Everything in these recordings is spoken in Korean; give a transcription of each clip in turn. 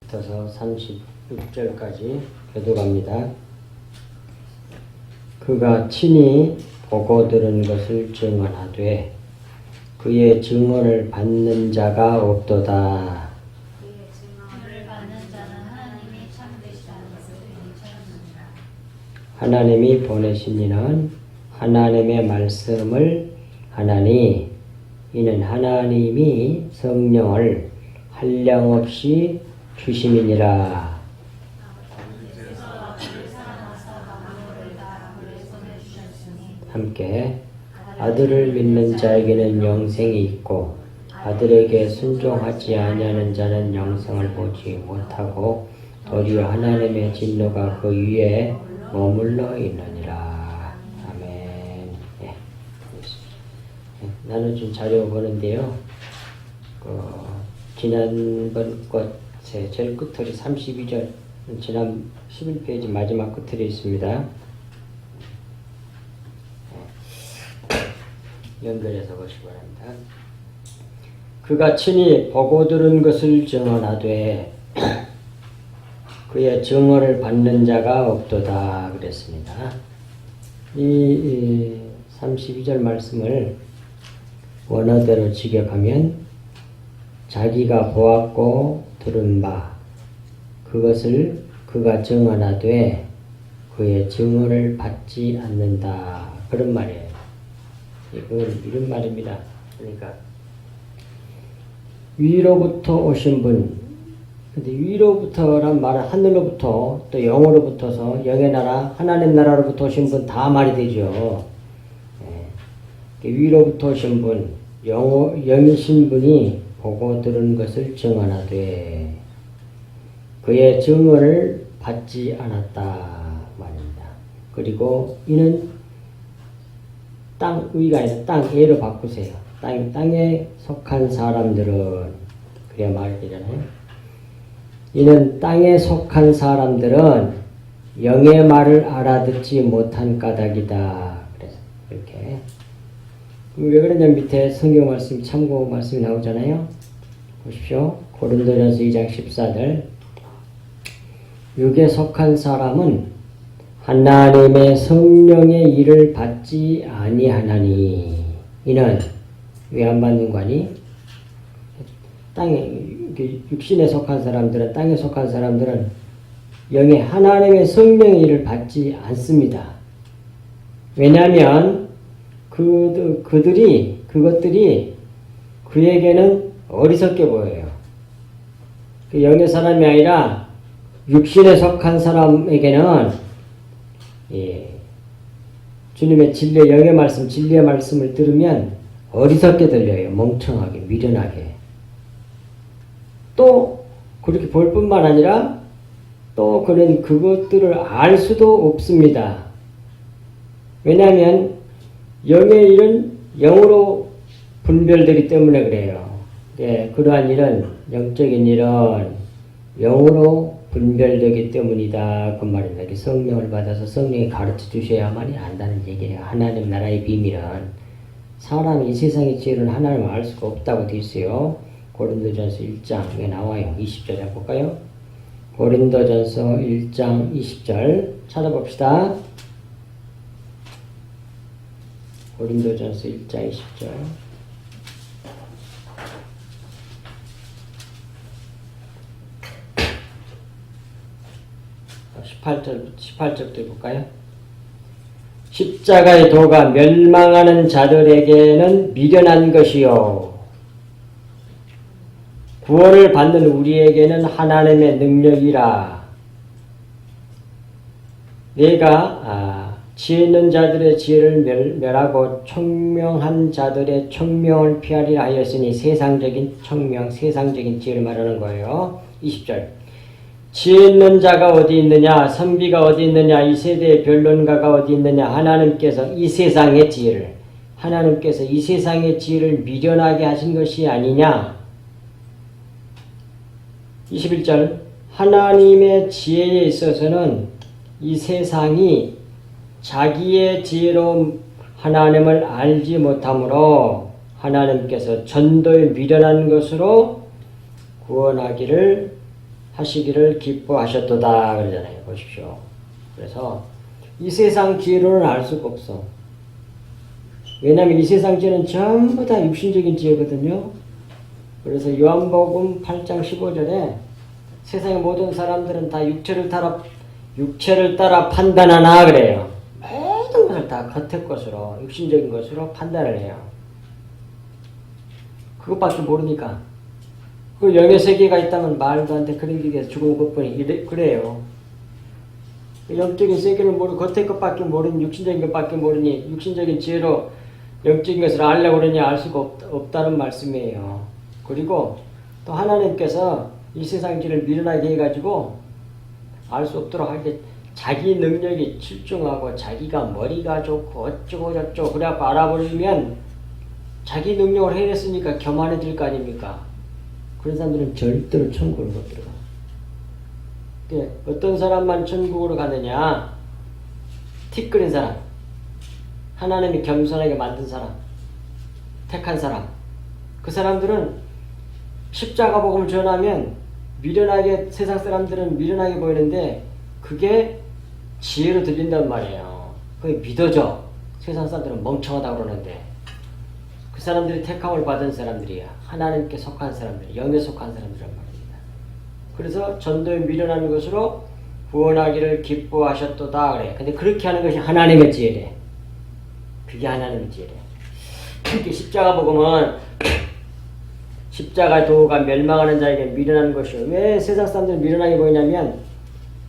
28절부터 36절까지 교독합니다. 그가 친히 보고 들은 것을 증언하되 그의 증언을 받는 자가 없도다. 그의 증언을 받는 자는 하나님이 참되시다는 것을 인정합니다. 하나님이 보내신 이는 하나님의 말씀을 하나니 이는 하나님이 성령을 한량없이 주심이니라. 함께 아들을 믿는 자에게는 영생이 있고 아들에게 순종하지 아니하는 자는 영생을 보지 못하고 도리어 하나님의 진노가 그 위에 머물러 있느니라. 아멘. 네. 나눠준 자료 보는데요. 지난번 것에 제일 끝털이 32절, 지난 11페이지 마지막 끝털이 있습니다. 연결해서 보시기 바랍니다. 그가 친히 보고 들은 것을 증언하되 그의 증언을 받는 자가 없도다 그랬습니다. 이 32절 말씀을 원어대로 직역하면 자기가 보았고 들은 바 그것을 그가 증언하되 그의 증언을 받지 않는다 그런 말이에요. 이건 이런 말입니다. 그러니까 위로부터 오신 분, 근데 위로부터란 말은 하늘로부터 또 영으로부터서 영의 나라, 하나님 나라로부터 오신 분 다 말이 되죠. 위로부터 오신 분, 영이신 분이 보고 들은 것을 증언하되 그의 증언을 받지 않았다 말입니다. 그리고 이는 땅 위가 아니라 땅에로 바꾸세요. 땅에 속한 사람들은 그래야 말이 되잖아요. 이는 땅에 속한 사람들은 영의 말을 알아듣지 못한 까닭이다. 그래서 이렇게 왜 그러냐면 밑에 성경 말씀 참고 말씀이 나오잖아요. 보십시오. 고린도전서 2장 14절 육에 속한 사람은 하나님의 성령의 일을 받지 아니하나니 이는 왜 안 받는 거니? 땅에 육신에 속한 사람들은 땅에 속한 사람들은 영의 하나님의 성령의 일을 받지 않습니다. 왜냐하면 그것들이 그에게는 어리석게 보여요. 그 영의 사람이 아니라 육신에 속한 사람에게는 주님의 진리, 영의 말씀, 진리의 말씀을 들으면 어리석게 들려요. 멍청하게, 미련하게. 또 그렇게 볼 뿐만 아니라 또 그는 그것들을 알 수도 없습니다. 왜냐하면 영의 일은 영으로 분별되기 때문에 그래요. 그러한 일은, 영적인 일은 영으로 분별되기 때문이다. 그 말입니다. 성령을 받아서 성령이 가르쳐 주셔야만이 안다는 얘기예요. 하나님 나라의 비밀은 사람이 이 세상의 지혜로는 하나님을 알 수가 없다고 되어 있어요. 고린도전서 1장에 나와요. 20절에 해볼까요? 고린도전서 1장 20절 찾아봅시다. 고린도전서 1장 20절 18절부터 해볼까요? 십자가의 도가 멸망하는 자들에게는 미련한 것이요 구원을 받는 우리에게는 하나님의 능력이라. 내가 지혜 있는 자들의 지혜를 멸하고 총명한 자들의 총명을 피하리라 하였으니 세상적인 총명, 세상적인 지혜를 말하는 거예요. 20절 지혜 있는 자가 어디 있느냐, 선비가 어디 있느냐, 이 세대의 변론가가 어디 있느냐. 하나님께서 이 세상의 지혜를, 하나님께서 이 세상의 지혜를 미련하게 하신 것이 아니냐. 21절 하나님의 지혜에 있어서는 이 세상이 자기의 지혜로 하나님을 알지 못하므로 하나님께서 전도에 미련한 것으로 구원하기를 하시기를 기뻐하셨도다 그러잖아요. 보십시오. 그래서 이 세상 지혜로는 알 수가 없어. 왜냐하면 이 세상 지혜는 전부 다 육신적인 지혜거든요. 그래서 요한복음 8장 15절에 세상의 모든 사람들은 다 육체를 따라 판단하나 그래요. 모든 것을 다 겉의 것으로 육신적인 것으로 판단을 해요. 그것밖에 모르니까. 그 영의 세계가 있다면 말도 안 돼. 그런 길에서 죽은 것뿐이 그래요. 영적인 세계를 모르고 겉의 것밖에 모르니 육신적인 것밖에 모르니 육신적인 지혜로 영적인 것을 알려고 그러니 알 수가 없다는 말씀이에요. 그리고 또 하나님께서 이 세상 지를 미련하게 해가지고 알 수 없도록 하게 자기 능력이 출중하고 자기가 머리가 좋고 어쩌고 저쩌고 그래갖고 알아버리면 자기 능력을 해냈으니까 교만해질 거 아닙니까? 그런 사람들은 절대로 천국을 못 들어가. 어떤 사람만 천국으로 가느냐? 티끌인 사람, 하나님이 겸손하게 만든 사람, 택한 사람. 그 사람들은 십자가 복음을 전하면 미련하게, 세상 사람들은 미련하게 보이는데 그게 지혜로 들린단 말이에요. 그게 믿어져. 세상 사람들은 멍청하다고 그러는데 그 사람들이 택함을 받은 사람들이야. 하나님께 속한 사람들, 영에 속한 사람들이란 말입니다. 그래서 전도에 미련한 것으로 구원하기를 기뻐하셨도다 그래. 근데 그렇게 하는 것이 하나님의 지혜래. 그게 하나님의 지혜래. 특히 십자가 복음은 십자가 도가 멸망하는 자에게 미련한 것이요. 왜 세상 사람들이 미련하게 보이냐면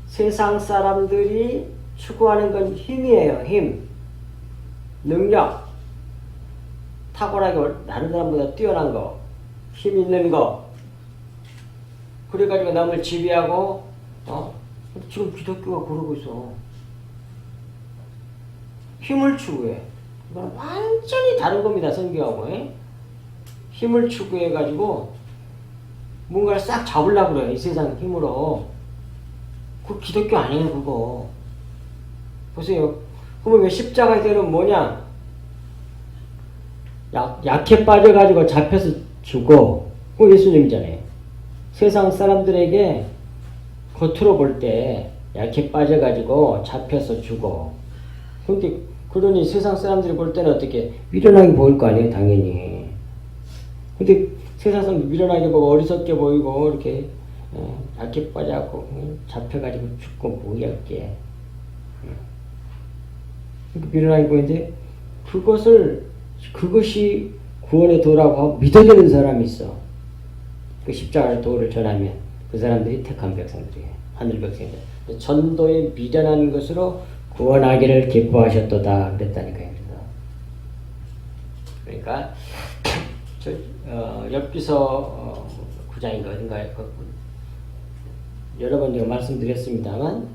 세상 사람들이 추구하는 건 힘이에요. 힘, 능력, 탁월하게 다른 사람보다 뛰어난 거, 힘 있는 거. 그래가지고 남을 지배하고 지금 기독교가 그러고 있어. 힘을 추구해. 이건 완전히 다른 겁니다. 성경하고. 힘을 추구해가지고 뭔가를 싹 잡으려고 그래요. 이 세상 힘으로. 그 기독교 아니에요. 그거. 보세요. 그러면 왜 십자가의 대는 뭐냐? 약해 빠져가지고 잡혀서 죽어. 그 예수님이잖아요. 세상 사람들에게 겉으로 볼 때 약해 빠져가지고 잡혀서 죽어. 근데 그러니 세상 사람들이 볼 때는 어떻게 미련하게 보일 거 아니에요. 당연히. 근데 세상 사람들 미련하게 보고 어리석게 보이고 이렇게 약해 빠져갖고 잡혀가지고 죽고 뭐야 그게. 미련하게 보이는데 그것이 구원의 도라고 하고 믿어지는 사람이 있어. 그 십자가의 도를 전하면 그 사람들이 택한 백성들이에요. 하늘 백성들. 전도에 미련한 것으로 구원하기를 기뻐하셨도다 그랬다니까요. 그러니까 엽기서 9장인가 어딘가에 여러 번 제가 말씀드렸습니다만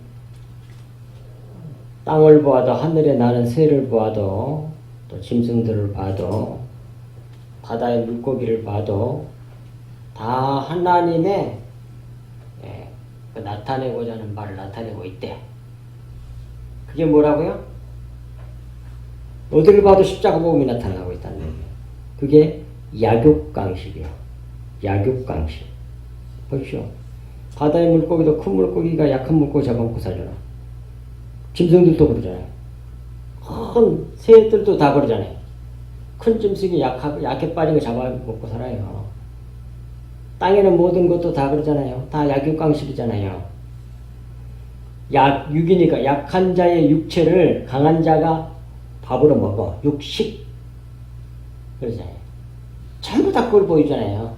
땅을 보아도 하늘에 나는 새를 보아도 또 짐승들을 봐도 바다의 물고기를 봐도 다 하나님의 나타내고자 하는 바를 나타내고 있대. 그게 뭐라고요? 어디를 봐도 십자가 복음이 나타나고 있다는 얘기예요. 그게 약육강식이에요. 약육강식. 보십시오. 바다의 물고기도 큰 물고기가 약한 물고기 잡아먹고 살잖아. 짐승들도 그러잖아요. 큰 새들도 다 그러잖아요. 큰 짐승이 약해 빠진 거 잡아먹고 살아요. 땅에는 모든 것도 다 그러잖아요. 다 약육강식이잖아요. 육이니까 약한 자의 육체를 강한 자가 밥으로 먹어. 육식. 그러잖아요. 전부 다 그걸 보이잖아요.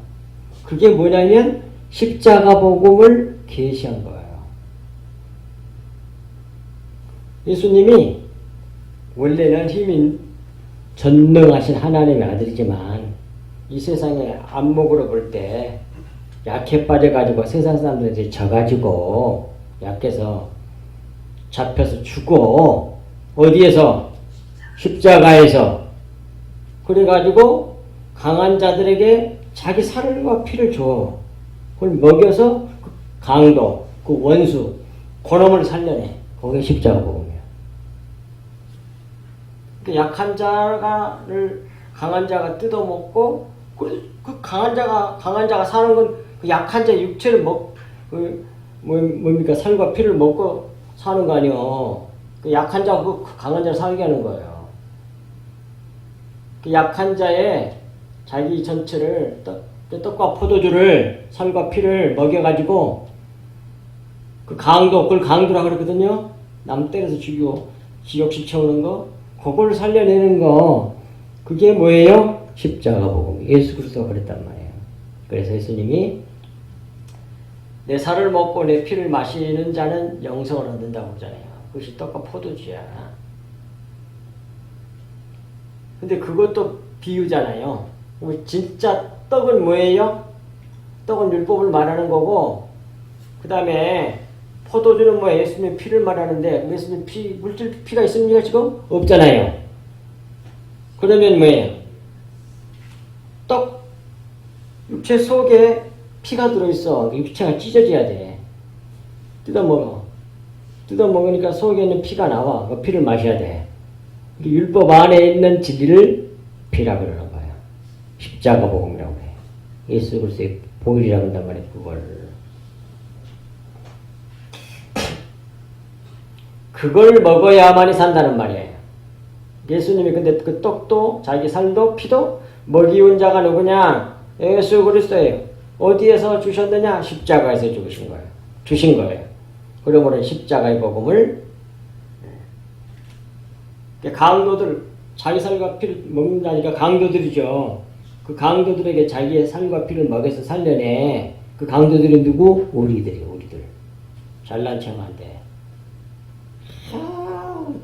그게 뭐냐면 십자가 복음을 계시한 거예요. 예수님이 원래는 힘이 전능하신 하나님의 아들이지만 이 세상의 안목으로 볼 때 약해 빠져가지고 세상 사람들한테 져가지고 약해서 잡혀서 죽어. 어디에서? 십자가에서. 그래가지고 강한 자들에게 자기 살과 피를 줘. 그걸 먹여서 그 강도, 그 원수, 그놈을 살려내. 그게 십자가 복음이야. 그 약한 자를 강한 자가 뜯어먹고 그 강한 자가 사는 건 그 약한 자 육체를 뭡니까? 살과 피를 먹고 사는 거 아니요. 그 약한 자, 그 강한 자를 살게 하는 거예요. 그 약한 자의 자기 전체를 떡과 포도주를 살과 피를 먹여가지고 그걸 강도라 그러거든요. 남 때려서 죽이고 지옥식 채우는 거, 그걸 살려내는 거, 그게 뭐예요? 십자가 복음. 예수 그리스도가 그랬단 말이에요. 그래서 예수님이 내 살을 먹고 내 피를 마시는 자는 영생을 얻는다고 하잖아요. 그것이 떡과 포도주야. 근데 그것도 비유잖아요. 진짜 떡은 뭐예요? 떡은 율법을 말하는 거고, 그 다음에 포도주는 뭐예요? 예수님의 피를 말하는데, 예수님 물질 피가 있습니까 지금? 없잖아요. 그러면 뭐예요? 떡, 육체 속에 피가 들어있어. 육체가 찢어져야 돼. 뜯어먹어. 뜯어먹으니까 속에 있는 피가 나와. 그 피를 마셔야 돼. 율법 안에 있는 진리를 피라 그러는 거예요. 십자가 복음이라고 해요. 예수 그리스도의 보혈이라고 한단 말이에요. 그걸 먹어야만이 산다는 말이에요. 예수님이 근데 그 떡도 자기 살도 피도 먹이운 자가 누구냐? 예수 그리스도예요. 어디에서 주셨느냐? 십자가에서 주신 거예요. 그러므로 십자가의 복음을 강도들, 자기 살과 피를 먹는다니까 강도들이죠. 그 강도들에게 자기의 살과 피를 먹여서 살려내. 그 강도들이 누구? 우리들이에요. 우리들. 잘난 척하면 안 돼.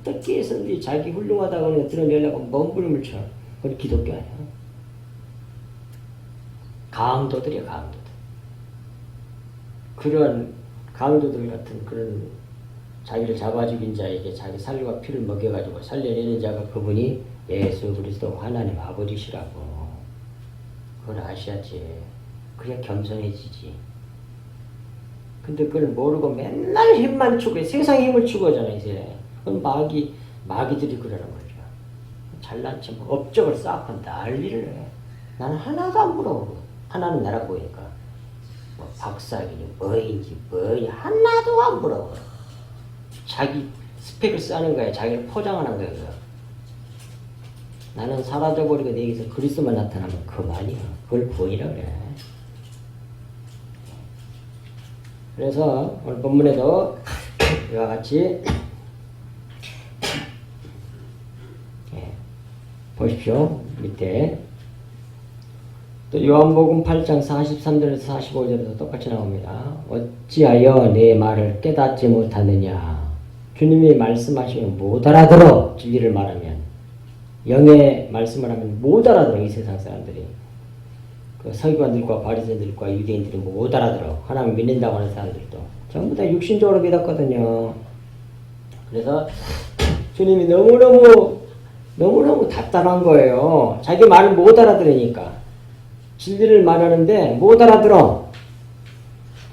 어떻게 해서든지 자기 훌륭하다고 드러내려고 몸부림을 쳐. 그건 기독교 아니야. 강도들이야, 강도들. 그런 강도들 같은 그런 자기를 잡아 죽인 자에게 자기 살과 피를 먹여가지고 살려내는 자가 그분이 예수 그리스도 하나님 아버지시라고. 그걸 아셔야지. 그래야 겸손해지지. 근데 그걸 모르고 맨날 힘만 추구해. 세상 힘을 추구하잖아, 이제. 그건 마귀들이 그러는 거죠. 잘난 척, 업적을 쌓고 난리를 해. 나는 하나도 안 부러워. 하나는 나라 보니까. 뭐 박사학위니 뭐인지 하나도 안 부러워. 자기 스펙을 쌓는 거야. 자기를 포장하는 거야. 그거. 나는 사라져버리고 내게서 그리스도만 나타나면 그만이야. 그걸 구원이라 그래. 그래서 오늘 본문에도 이와 같이 보십시오. 밑에 또 요한복음 8장 43절에서 45절에서 똑같이 나옵니다. 어찌하여 내 말을 깨닫지 못하느냐. 주님이 말씀하시면 못 알아들어. 진리를 말하면. 영의 말씀을 하면 못 알아들어. 이 세상 사람들이. 그 서기관들과 바리새인들과 유대인들이 못 알아들어. 하나님 믿는다고 하는 사람들도. 전부 다 육신적으로 믿었거든요. 그래서 주님이 너무너무 답답한 거예요. 자기 말을 못 알아들으니까. 진리를 말하는데 못 알아들어.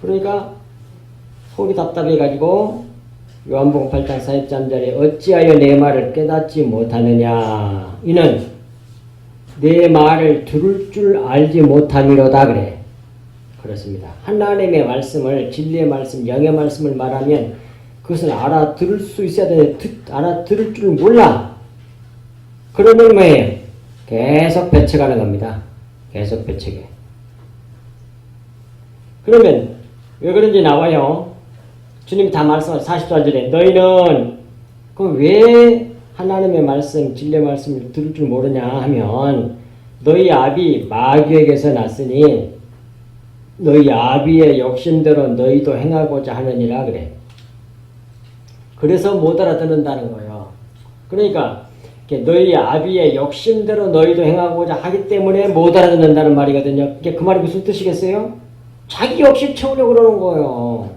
그러니까 속이 답답해가지고 요한복음 8장 43절에 어찌하여 내 말을 깨닫지 못하느냐. 이는 내 말을 들을 줄 알지 못함이로다 그래. 그렇습니다. 하나님의 말씀을, 진리의 말씀, 영의 말씀을 말하면 그것을 알아들을 수 있어야 되는데 알아들을 줄 몰라. 그러면 뭐예요? 계속 배척하는 겁니다. 계속 배척해. 그러면 왜 그런지 나와요. 주님이 다 말씀하신 44절에 너희는 그럼 왜 하나님의 말씀, 진리의 말씀을 들을 줄 모르냐 하면 너희 아비 마귀에게서 났으니 너희 아비의 욕심대로 너희도 행하고자 하느니라 그래. 그래서 못 알아듣는다는 거예요. 그러니까 너희 아비의 욕심대로 너희도 행하고자 하기 때문에 못 알아듣는다는 말이거든요. 그 말이 무슨 뜻이겠어요? 자기 욕심 채우려고 그러는 거예요.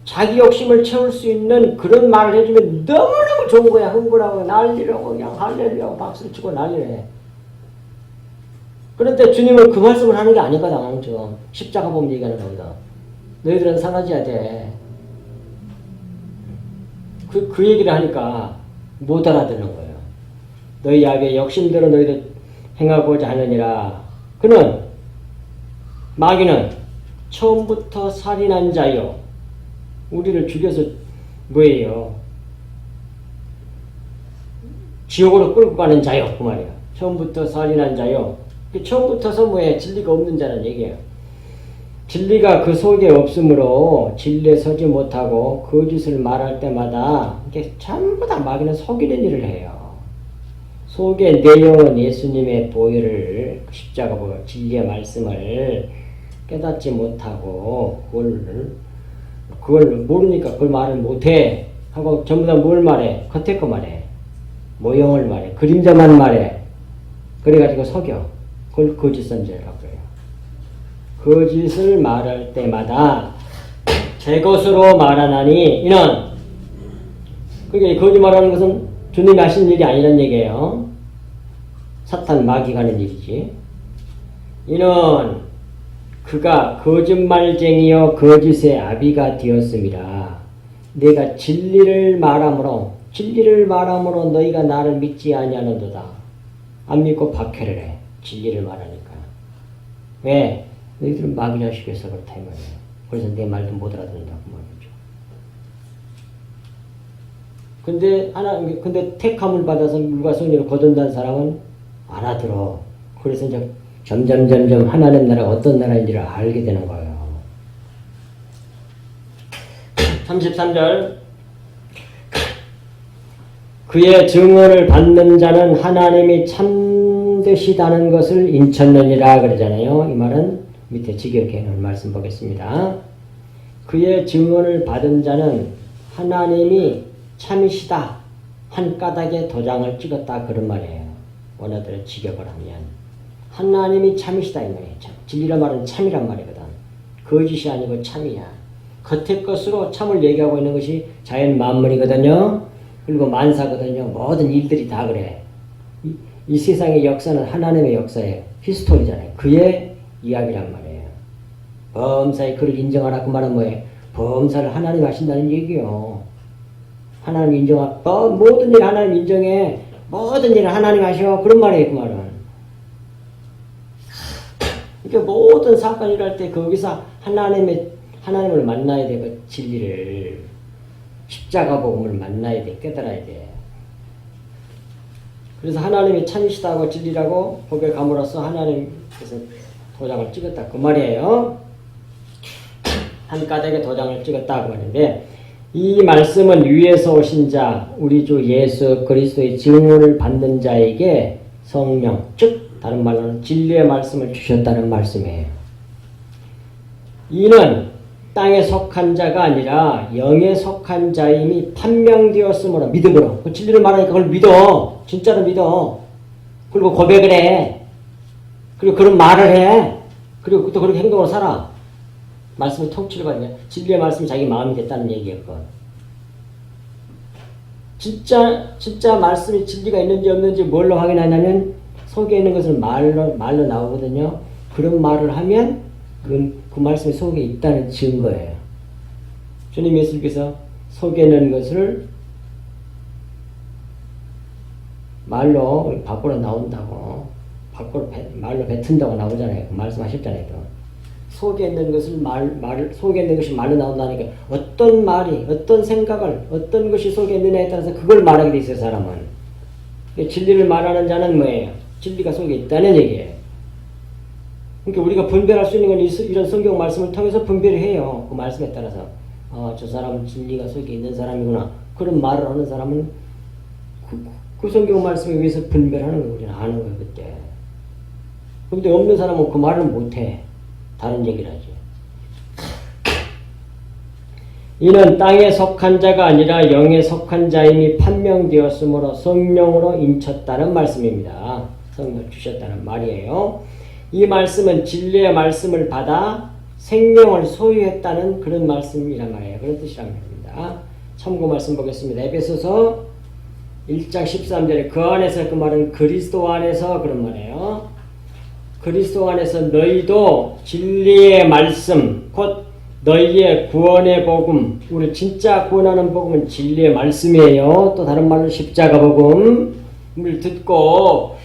자기 욕심을 채울 수 있는 그런 말을 해주면 너무너무 좋은 거야. 흥분하고 난리라고 그냥 할렐루야 박수를 치고 난리래. 그런데 주님은 그 말씀을 하는 게 아니거든. 지금 십자가 보면 얘기하는 거거든. 너희들은 사라져야 돼. 그 얘기를 하니까 못 알아듣는 거예요. 너희 아비의 욕심대로 너희도 행하고자 하느니라. 그는 마귀는 처음부터 살인한 자요 우리를 죽여서 뭐예요? 지옥으로 끌고 가는 자요. 그 말이야. 처음부터 살인한 자요. 처음부터서 뭐예요? 진리가 없는 자는 얘기예요. 진리가 그 속에 없으므로 진리에 서지 못하고 거짓을 말할 때마다 이게 전부 다 마귀는 속이는 일을 해요. 속의 내용은 예수님의 보혈을 십자가 보혈 진리의 말씀을 깨닫지 못하고 그걸 모르니까 그걸 말을 못해 하고 전부 다 뭘 말해? 겉에 거 말해. 모형을 말해. 그림자만 말해. 그래가지고 속여. 그걸 거짓 선지라고 해요. 거짓을 말할 때마다 제 것으로 말하나니 이는 그게 거짓 말하는 것은 주님이 하신 일이 아니란 얘기예요. 사탄 마귀가 하는 일이지. 이는 그가 거짓말쟁이요 거짓의 아비가 되었습니다. 내가 진리를 말함으로 너희가 나를 믿지 아니하는도다. 안 믿고 박해를 해. 진리를 말하니까. 왜? 너희들은 마귀 자식에서 그렇다 이 말이에요. 그래서 내 말도 못 알아듣는다고 말이죠. 근데 택함을 받아서 물과 성령을 거둔다는 사람은 알아들어. 그래서 이제 점점 하나님 나라가 어떤 나라인지를 알게 되는 거예요. 33절 그의 증언을 받는 자는 하나님이 참되시다는 것을 인쳤느니라 그러잖아요. 이 말은 밑에 직역해 놓은 말씀 보겠습니다. 그의 증언을 받은 자는 하나님이 참이시다 한 까닭에 도장을 찍었다 그런 말이에요. 원어대로 직역을 하면 하나님이 참이시다 이 말이에요. 진리란 말은 참이란 말이거든. 거짓이 아니고 참이야. 겉의 것으로 참을 얘기하고 있는 것이 자연 만물이거든요. 그리고 만사거든요. 모든 일들이 다 그래. 이 세상의 역사는 하나님의 역사예요. 히스토리잖아요. 그의 이야기란 말이에요. 범사에 그를 인정하라 그 말은 뭐예요? 범사를 하나님 하신다는 얘기요. 하나님 모든 일 하나님 인정해. 모든 일을 하나님 하셔. 그런 말이에요. 그 말은. 그러니까 모든 사건이 일어날 때 거기서 하나님을 만나야 돼. 그 진리를. 십자가 복음을 만나야 돼. 깨달아야 돼. 그래서 하나님이 참이시다고 진리라고 고백함으로써 하나님께서 도장을 찍었다. 그 말이에요. 한 까닭에 도장을 찍었다. 그 말인데 이 말씀은 위에서 오신 자 우리 주 예수 그리스도의 증언을 받는 자에게 성령 즉 다른 말로는 진리의 말씀을 주셨다는 말씀이에요. 이는 땅에 속한 자가 아니라 영에 속한 자임이 판명되었으므로 믿음으로 그 진리를 말하니까 그걸 믿어. 진짜로 믿어. 그리고 고백을 해. 그리고 그런 말을 해. 그리고 또 그렇게 행동으로 살아. 말씀의 통치를 받으면 진리의 말씀이 자기 마음이 됐다는 얘기였건. 진짜 말씀이 진리가 있는지 없는지 뭘로 확인하냐면 속에 있는 것은 말로 나오거든요. 그런 말을 하면 그 말씀이 속에 있다는 증거예요. 주님 예수님께서 속에 있는 것을 말로 밖으로 나온다고 말로 뱉은다고 나오잖아요. 말씀하셨잖아요. 속에 있는 것을 속에 있는 것이 말로 나온다니까 어떤 말이 어떤 생각을 어떤 것이 속에 있느냐에 따라서 그걸 말하게 돼 있어요. 사람은. 진리를 말하는 자는 뭐예요? 진리가 속에 있다는 얘기예요. 그러니까 우리가 분별할 수 있는 건 이런 성경 말씀을 통해서 분별을 해요. 그 말씀에 따라서 저 사람은 진리가 속에 있는 사람이구나. 그런 말을 하는 사람은 그 성경 말씀에 의해서 분별하는 거 우리는 아는 거예요. 그때. 그런데 없는 사람은 그 말을 못해. 다른 얘기를 하지. 이는 땅에 속한 자가 아니라 영에 속한 자임이 판명되었으므로 성령으로 인쳤다는 말씀입니다. 성령 주셨다는 말이에요. 이 말씀은 진리의 말씀을 받아 생명을 소유했다는 그런 말씀이란 말이에요. 그런 뜻이란 말입니다. 참고 말씀 보겠습니다. 에베소서 1장 13절에 그 안에서 그 말은 그리스도 안에서 그런 말이에요. 그리스도 안에서 너희도 진리의 말씀 곧 너희의 구원의 복음 우리 진짜 구원하는 복음은 진리의 말씀이에요. 또 다른 말로 십자가 복음을 듣고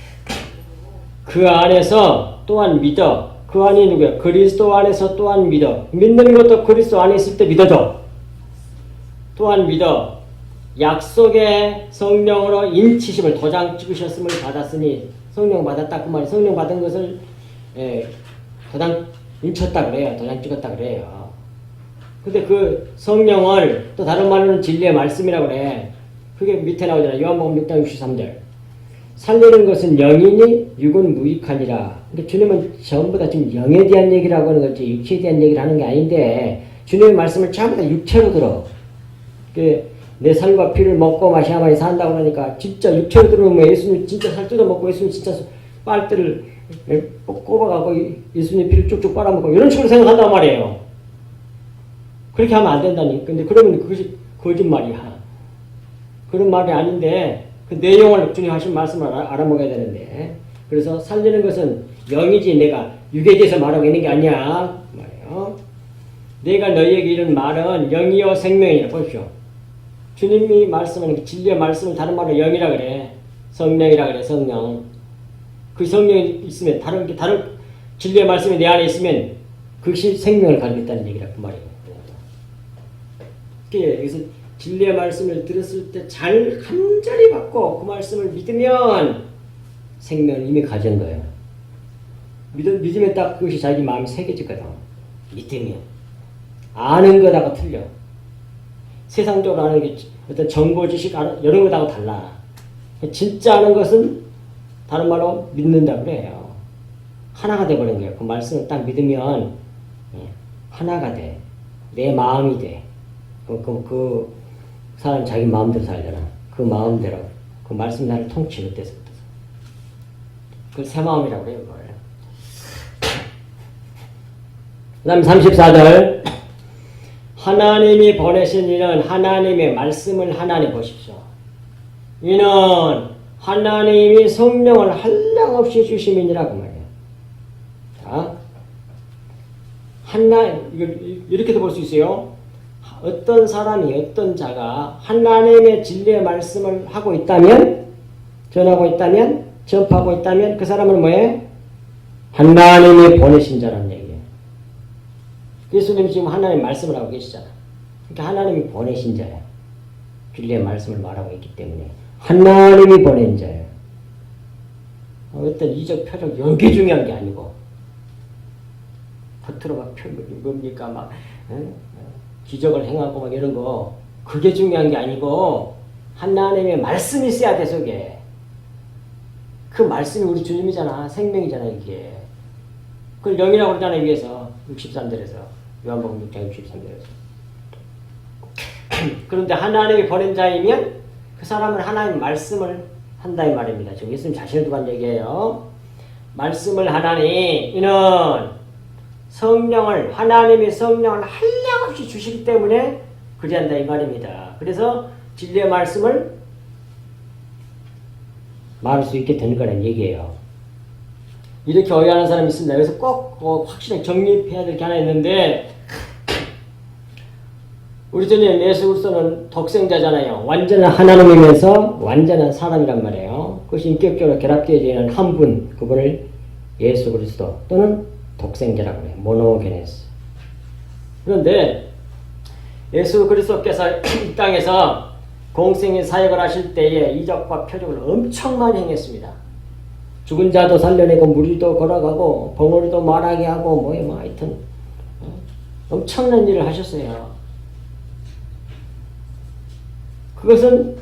그 안에서 또한 믿어. 그 안이 누구야? 그리스도 안에서 또한 믿어. 믿는 것도 그리스도 안에 있을 때 믿어줘. 또한 믿어 약속의 성령으로 인치심을 도장 찍으셨음을 받았으니 성령 받았다 그 말이 성령 받은 것을 도장 인쳤다 그래요. 도장 찍었다 그래요. 근데 그 성령을 또 다른 말로는 진리의 말씀이라고 그래. 그게 밑에 나오잖아. 요한복음 6장 63절. 살리는 것은 영이니 육은 무익하니라. 그러니까 주님은 전부 다 지금 영에 대한 얘기를 하고 하는 거지 육체에 대한 얘기를 하는 게 아닌데 주님의 말씀을 전부 다 육체로 들어. 내 살과 피를 먹고 마셔야만이 산다고 그러니까 진짜 육체로 들으면 예수님 진짜 살 뜯어 먹고 예수님 진짜 빨대를 꼽아가고 예수님 피를 쭉쭉 빨아먹고 이런 식으로 생각한단 말이에요. 그렇게 하면 안 된다니. 근데 그러면 그것이 거짓말이야. 그런 말이 아닌데 그 내용을 주님 하신 말씀을 알아먹어야 되는데 그래서 살리는 것은 영이지 내가 육에 대해서 말하고 있는 게 아니야. 말이에요. 내가 너희에게 이런 말은 영이요 생명이라. 보십시오. 주님이 말씀하는 진리의 말씀을 다른 말로 영이라 그래. 성령이라 그래. 성령. 그 성령이 있으면 다른 진리의 말씀이 내 안에 있으면 그것이 생명을 가지겠다는 얘기라 그 말이에요. 여기서 진리의 말씀을 들었을 때 잘 간절히 받고 그 말씀을 믿으면 생명을 이미 가진 거예요. 믿으면 딱 그것이 자기 마음이 새겨지거든. 믿으면. 아는 것하고 틀려. 세상적으로 아는 게 어떤 정보 지식 이런 것하고 달라. 진짜 아는 것은 다른 말로 믿는다 그래요. 하나가 돼버린 거예요. 그 말씀을 딱 믿으면 하나가 돼. 내 마음이 돼. 그 사람 자기 마음대로 살잖아. 그 마음대로 그 말씀 나를 통치는 데서부터. 그걸 새 마음이라고 해요. 그걸. 그 다음 34절 하나님이 보내신 이는 하나님의 말씀을 하나님 보십시오. 이는 하나님이 성령을 한량없이 주심이니라 그 말이에요. 자, 이렇게도 볼 수 있어요. 어떤 사람이 어떤 자가 하나님의 진리의 말씀을 하고 있다면 전하고 있다면 전파하고 있다면 그 사람은 뭐예요? 하나님이 보내신 자라는 얘기예요. 예수님이 지금 하나님 말씀을 하고 계시잖아. 그러니까 하나님이 보내신 자예요. 진리의 말씀을 말하고 있기 때문에 하나님이 보낸 자예요. 어떤 이적 표적 이런 게 중요한 게 아니고 겉으로 막 뭡니까 막 기적을 행하고 막 이런 거 그게 중요한 게 아니고 하나님의 말씀이 있어야 돼 속에. 그 말씀이 우리 주님이잖아. 생명이잖아 이게. 그걸 영이라고 그러잖아 위에서 63절에서 요한복음 6장 63절에서. 그런데 하나님이 보낸 자이면 그 사람은 하나님 말씀을 한다 이 말입니다. 지금 예수님 자신을 두고 한 얘기예요. 말씀을 하나니 이는 성령을 하나님이 성령을 한량없이 주시기 때문에 그리한다 이 말입니다. 그래서 진리의 말씀을 말할 수 있게 되는 거라는 얘기예요. 이렇게 오해하는 사람이 있습니다. 여기서 꼭 확실하게 정립해야 될 게 하나 있는데 우리 주님 예수 그리스도는 독생자잖아요. 완전한 하나님이면서 완전한 사람이란 말이에요. 그것이 인격적으로 결합되어져 있는 한 분, 그분을 예수 그리스도 또는 독생자라고 해요. 모노게네스. 그런데 예수 그리스도께서 이 땅에서 공생의 사역을 하실 때에 이적과 표적을 엄청 많이 행했습니다. 죽은 자도 살려내고 무리도 걸어가고 벙어리도 말하게 하고 하여튼 엄청난 일을 하셨어요. 그것은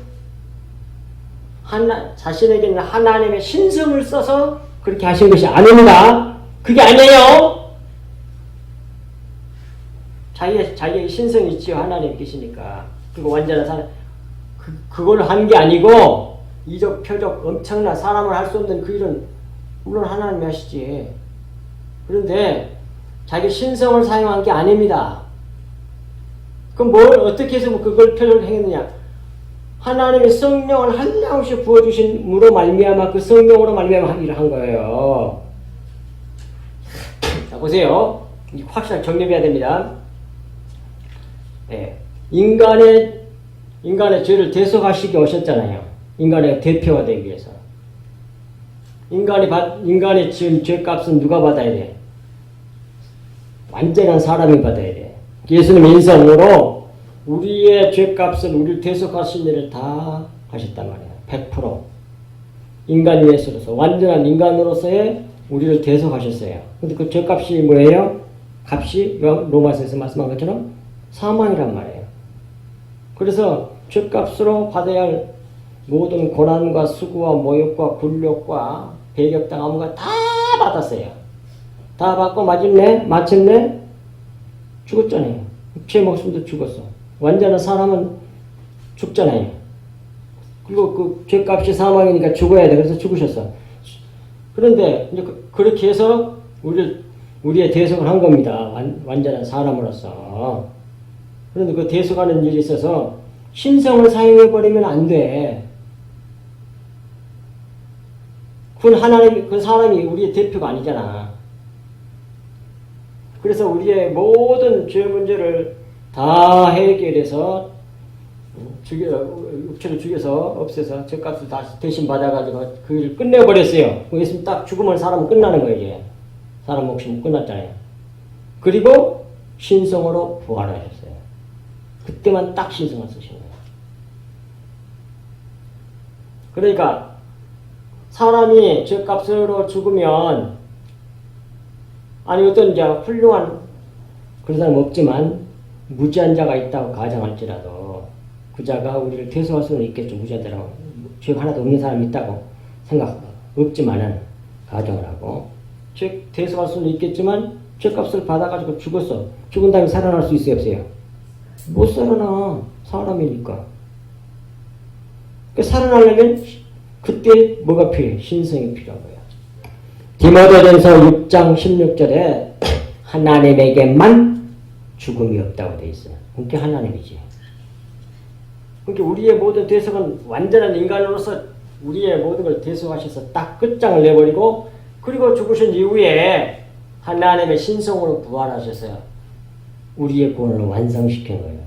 자신에게는 하나님의 신성을 써서 그렇게 하신 것이 아닙니다. 그게 아니에요. 자기의 신성이 있지요. 하나님 계시니까. 그리고 완전한 사람. 그걸 한 게 아니고 이적, 표적, 엄청난 사람을 할 수 없는 그 일은 물론 하나님이 하시지. 그런데 자기 신성을 사용한 게 아닙니다. 그럼 어떻게 해서 그걸 표적을 행했느냐? 하나님의 성령을 한량없이 부어주신으로 말미암아 그 성령으로 말미암아 일을 한 거예요. 자, 보세요. 확실하게 정립해야 됩니다. 네. 인간의 죄를 대속하시기 오셨잖아요. 인간의 대표가 되기 위해서. 인간이 지은 죄값은 누가 받아야 돼? 완전한 사람이 받아야 돼. 예수님 인성으로 우리의 죄값을 우리를 대속하신 일을 다 하셨단 말이에요. 100%. 인간 예수로서 완전한 인간으로서의 우리를 대속하셨어요. 근데 그 죄값이 뭐예요? 값이 로마서에서 말씀한 것처럼 사망이란 말이에요. 그래서 죄값으로 받아야 할 모든 고난과 수고와 모욕과 굴욕과 배격당함은 거 다 받았어요. 다 받고 마침내 죽었잖아요. 죄 목숨도 죽었어. 완전한 사람은 죽잖아요. 그리고 그 죄값이 사망이니까 죽어야 돼. 그래서 죽으셨어. 그런데 이제 그렇게 해서 우리의 대속을 한 겁니다. 완전한 사람으로서. 그런데 그 대속하는 일이 있어서 신성을 사용해버리면 안 돼. 그 사람이 우리의 대표가 아니잖아. 그래서 우리의 모든 죄 문제를 다 해결해서 육체를 죽여서 없애서 죄값을 다 대신 받아가지고 그 일을 끝내버렸어요. 그래서 딱 죽으면 사람은 끝나는 거예요. 이제. 사람 목숨은 끝났잖아요. 그리고 신성으로 부활하셨어요. 그때만 딱 신성을 쓰신 거예요. 그러니까 사람이 죄값으로 죽으면 아니 어떤 이제 훌륭한 그런 사람 없지만 무지한 자가 있다고 가정할지라도 그 자가 우리를 대속할 수는 있겠죠. 무지한 자라고 죄 하나도 없는 사람이 있다고 생각 없지만은 가정을 하고 죄 대속할 수는 있겠지만 죄값을 받아가지고 죽었어. 죽은 다음에 살아날 수 있어요, 없어요? 못 살아나. 사람이니까. 살아나려면 그때 뭐가 필요해? 신성이 필요한 거야. 디모데전서 6장 16절에 하나님에게만 죽음이 없다고 돼 있어요. 그게 하나님이지. 그러니까 우리의 모든 대속은 완전한 인간으로서 우리의 모든 걸 대속하셔서 딱 끝장을 내버리고 그리고 죽으신 이후에 하나님의 신성으로 부활하셔서 우리의 구원을 완성시킨 거예요.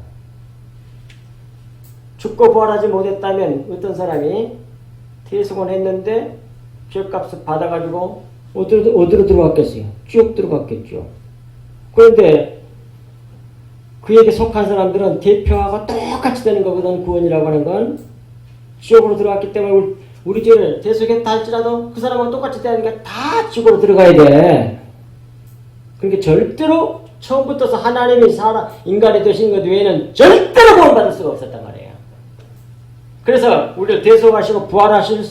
죽고 부활하지 못했다면 어떤 사람이 대속은 했는데 죄값을 받아가지고 어디로 들어갔겠어요? 쭉 들어갔겠죠. 그런데 그에게 속한 사람들은 대표하고 똑같이 되는 거거든. 구원이라고 하는 건 지옥으로 들어갔기 때문에 우리 죄를 대속했다 할지라도 그 사람하고 똑같이 되니까 다 지옥으로 들어가야 돼. 그러니까 절대로 처음부터서 하나님이 인간이 되신 것 외에는 절대로 구원받을 수가 없었단 말이에요. 그래서 우리를 대속하시고 부활하실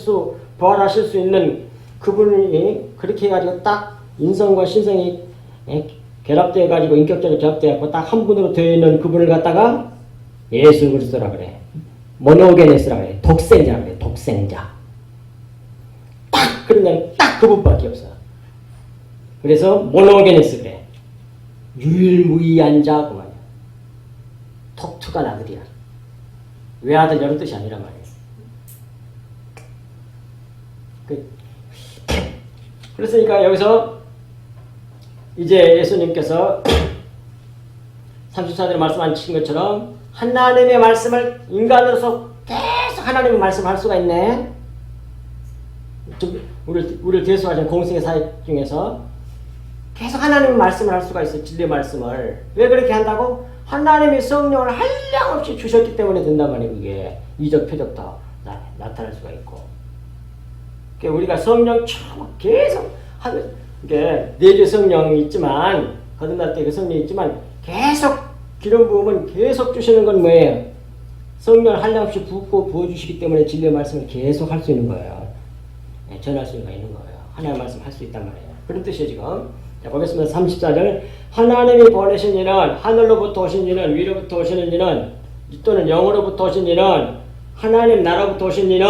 수 있는 그분이 그렇게 해가지고 딱 인성과 신성이 결합되어가지고 인격적으로 결합되어갖고 딱 한 분으로 되어 있는 그분을 갖다가 예수 그리스도라 그래. 모노게네스라 그래. 독생자라 그래. 독생자. 딱 그러면 딱 그분밖에 없어. 그래서 모노게네스 그래. 유일무이한 자 그 말이야. 독특한 아들이야. 외아들 이런 뜻이 아니란 말이에요. 그랬으니까 여기서 이제 예수님께서 34절에 말씀하신 것처럼 하나님의 말씀을 인간으로서 계속 하나님의 말씀을 할 수가 있네. 우리를 대수하신 공생의 사역 중에서 계속 하나님의 말씀을 할 수가 있어. 진리의 말씀을. 왜 그렇게 한다고? 하나님이 성령을 한량없이 주셨기 때문에 된단 말이에요. 그게 이적 표적 다 나타날 수가 있고. 그러니까 우리가 성령 계속 이게 내주 성령이 있지만 거듭날 때 그 성령이 있지만 계속 기름 부음은 계속 주시는 건 뭐예요? 성령을 한량없이 붓고 부어주시기 때문에 진리의 말씀을 계속 할 수 있는 거예요. 전할 수가 있는 거예요. 하나님의 말씀 할 수 있단 말이에요. 그런 뜻이에요 지금. 자, 보겠습니다. 34절. 하나님이 보내신 이는 하늘로부터 오신 이는 위로부터 오시는 이는 또는 영으로부터 오신 이는 하나님 나라부터 오신 이는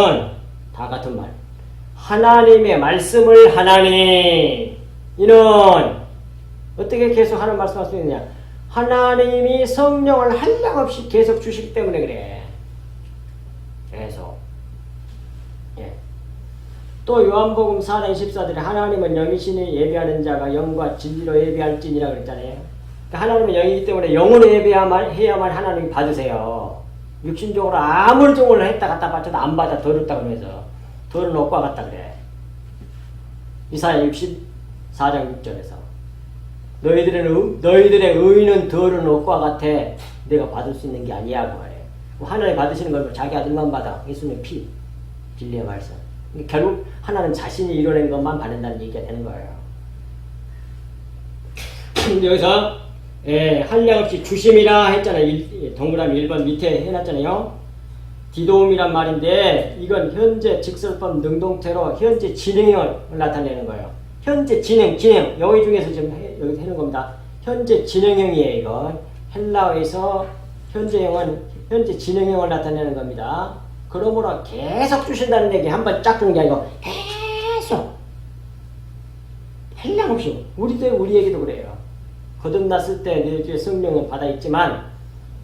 다 같은 말. 하나님의 말씀을 하나니 이는 어떻게 계속 하는 말씀할 수 있느냐? 하나님이 성령을 한량없이 계속 주시기 때문에 그래. 계속. 예. 또 요한복음 4장 24절에 하나님은 영이시니 예배하는 자가 영과 진리로 예배할지니라 그랬잖아요. 그러니까 하나님은 영이기 때문에 영으로 예배해야만 하나님이 받으세요. 육신적으로 아무리 종을 했다 갖다 바쳐도 안 받아. 더럽다 그러면서. 더러운 옷과 같다 그래. 이사야 64장 6절에서 너희들의 의는 더러운 옷과 같아. 내가 받을 수 있는 게 아니야 그 말이에요. 하나님 받으시는 걸 자기 아들만 받아. 예수님의 피, 진리의 말씀. 결국 하나는 자신이 이뤄낸 것만 받는다는 얘기가 되는 거예요. 여기서 한량없이 주심이라 했잖아요. 동그라미 1번 밑에 해놨잖아요. 디도움이란 말인데 이건 현재 직설법 능동태로 현재 진행형을 나타내는 거예요. 현재 진행 여기 중에서 지금 여기서 해놓은 겁니다. 현재 진행형이에요. 이건 헬라어에서 현재 진행형을 나타내는 겁니다. 그러므로 계속 주신다는 얘기 한 번 쫙 주는 게 아니고 계속 한량없이 우리에게도 그래요. 거듭났을 때 내 주에 성령은 받아 있지만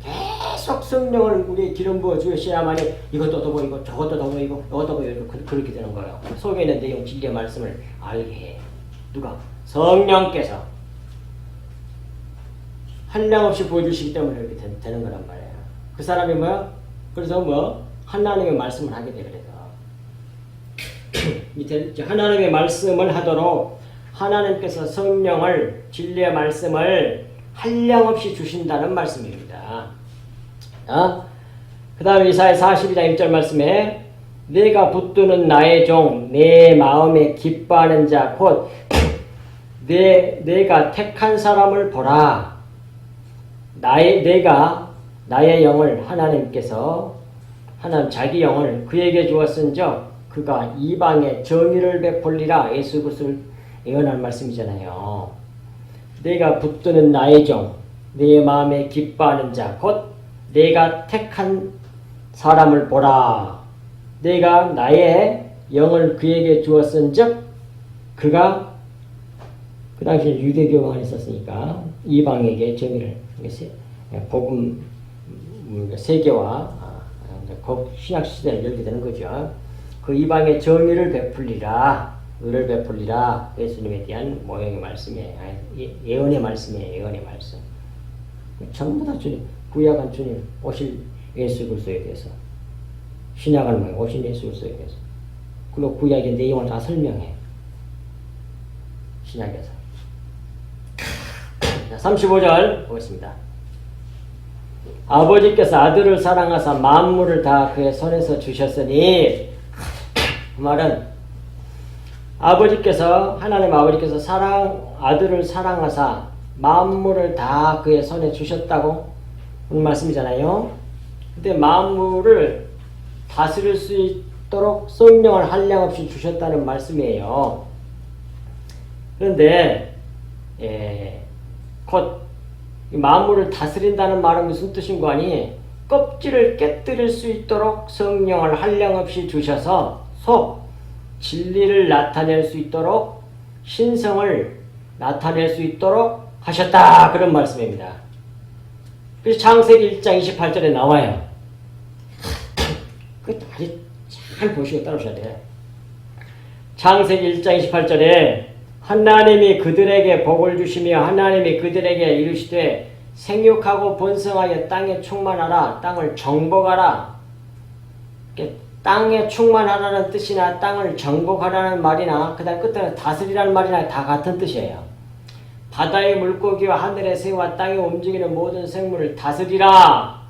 계속 성령을 우리의 기름 부어 주셔야만이 이것도 더 보이고 저것도 더 보이고 이것도 보이고 그렇게 되는 거예요. 속에 있는 내용 진리의 말씀을 알게 해. 누가? 성령께서 한량없이 보여주시기 때문에 이렇게 되는 거란 말이에요. 그 사람이 뭐야? 그래서 하나님의 말씀을 하게 돼. 그래서 밑에 하나님의 말씀을 하도록 하나님께서 성령을 진리의 말씀을 한량없이 주신다는 말씀입니다. 그 다음에 이사야 42장 1절 말씀에 내가 붙드는 나의 종 내 마음에 기뻐하는 자 곧 내가 택한 사람을 보라. 내가 나의 영을 하나님께서 하나님 자기 영을 그에게 주었은즉 그가 이방에 정의를 베풀리라. 예수 그리스도를 예언한 말씀이잖아요. 내가 붙드는 나의 종 내 마음에 기뻐하는 자 곧 내가 택한 사람을 보라. 내가 나의 영을 그에게 주었은즉 그가 그 당시에 유대교가 있었으니까 이방에게 정의를 복음 세계와 신약 시대를 열게 되는 거죠. 그 이방에 정의를 베풀리라, 의를 베풀리라. 예수님에 대한 모형의 말씀이에요. 예언의 말씀이에요. 예언의 말씀. 전부 다 주님, 구약한 주님 오실 예수 그리스도에 대해서, 신약은 뭐예요? 오신 예수 그리스도에 대해서. 그리고 구약의 내용을 다 설명해. 신약에서. 자, 35절 보겠습니다. 아버지께서 아들을 사랑하사 만물을 다 그의 손에서 주셨으니, 그 말은 하나님 아버지께서 아들을 사랑하사 만물을 다 그의 손에 주셨다고 하는 말씀이잖아요. 근데 만물을 다스릴 수 있도록 성령을 한량없이 주셨다는 말씀이에요. 그런데 곧 만물을 다스린다는 말은 무슨 뜻인 거 아니? 껍질을 깨뜨릴 수 있도록 성령을 한량없이 주셔서 속 진리를 나타낼 수 있도록 신성을 나타낼 수 있도록 하셨다. 그런 말씀입니다. 그래서 창세기 1장 28절에 나와요. 그 다시 잘 보시고 따라오셔야 돼요. 창세기 1장 28절에 하나님이 그들에게 복을 주시며 하나님이 그들에게 이르시되 생육하고 번성하여 땅에 충만하라. 땅을 정복하라. 땅에 충만하라는 뜻이나 땅을 정복하라는 말이나 그 다음 끝에는 다스리라는 말이나 다 같은 뜻이에요. 바다의 물고기와 하늘의 새와 땅에 움직이는 모든 생물을 다스리라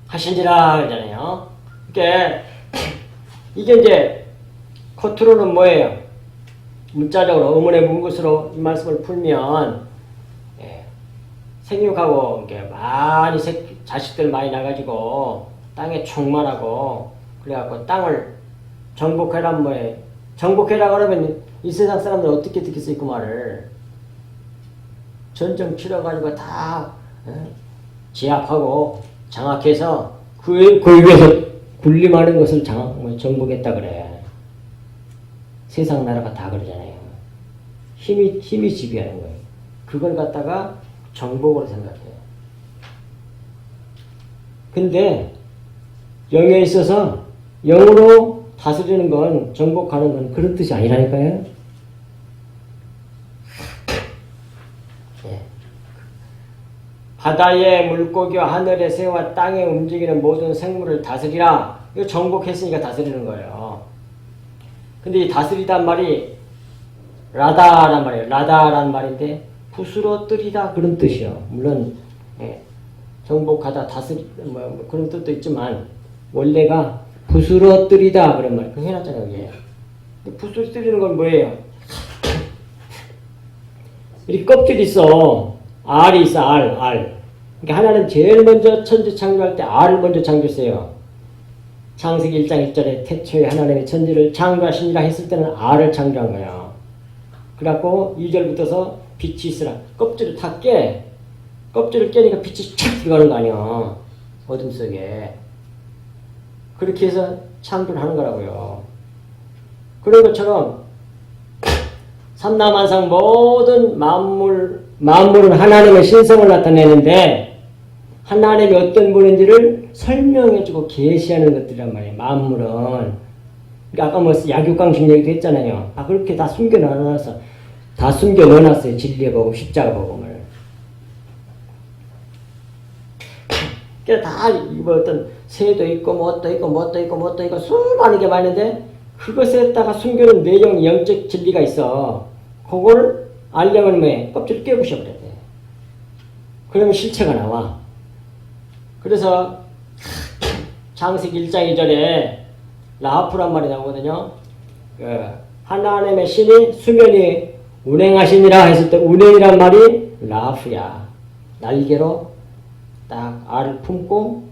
하신지라 그러잖아요. 이게 이제 겉으로는 뭐예요? 문자적으로 의문의 문구스로 이 말씀을 풀면 생육하고 많이 자식들 많이 나가지고 땅에 충만하고 그래갖고 땅을 정복해란 뭐예요? 정복해라 그러면 이 세상 사람들 어떻게 듣겠어요? 그 말을 전쟁 치러가지고 다 제압하고 장악해서 그 위에서 군림하는 것을 정복했다 그래. 세상 나라가 다 그러잖아요. 힘이 지배하는 거예요. 그걸 갖다가 정복으로 생각해요. 근데 영에 있어서 영으로 다스리는 건 정복하는 건 그런 뜻이 아니라니까요. 바다의 물고기와 하늘의 새와 땅에 움직이는 모든 생물을 다스리라. 이거 정복했으니까 다스리는 거예요. 근데 이 다스리단 말이 라다란 말이에요. 라다란 말인데 부스러뜨리다 그런 뜻이요. 물론 정복하다, 다스리, 뭐 그런 뜻도 있지만, 원래가 부스러뜨리다, 그런 말. 그거 해놨잖아요, 이게. 부스러뜨리는 건 뭐예요? 이 껍질이 있어. 알이 있어, 알. 그러니까 하나는 제일 먼저 천지 창조할 때 알을 먼저 창조했어요. 창세기 1장 1절에 태초에 하나님의 천지를 창조하시니라 했을 때는 알을 창조한 거야. 그래갖고 2절부터서 빛이 있으라. 껍질을 다 깨. 껍질을 깨니까 빛이 촥 들어가는 거 아니야. 어둠 속에. 그렇게 해서 창조를 하는 거라고요. 그런 것처럼 삼라만상 모든 만물은 하나님의 신성을 나타내는데 하나님이 어떤 분인지를 설명해주고 계시하는 것들이란 말이에요. 만물은. 그러니까 아까 뭐 약육강식 얘기도 했잖아요. 그렇게 다 숨겨 넣어놨어. 다 숨겨 넣어놨어요. 진리의 복음, 십자가 복음을. 그러니까 다 뭐 어떤 새도 있고 뭣도 있고 수많은 게 많은데 그것에다가 숨겨놓은 내용 영적 진리가 있어. 그걸 알려면 뭐해? 껍질을 깨부셔버려야 돼. 그러면 실체가 나와. 그래서 창세기 1장 2절에 라하프란 말이 나오거든요. 하나님의 신이 수면이 운행하시니라 했을 때 운행이란 말이 라하프야. 날개로 딱 알을 품고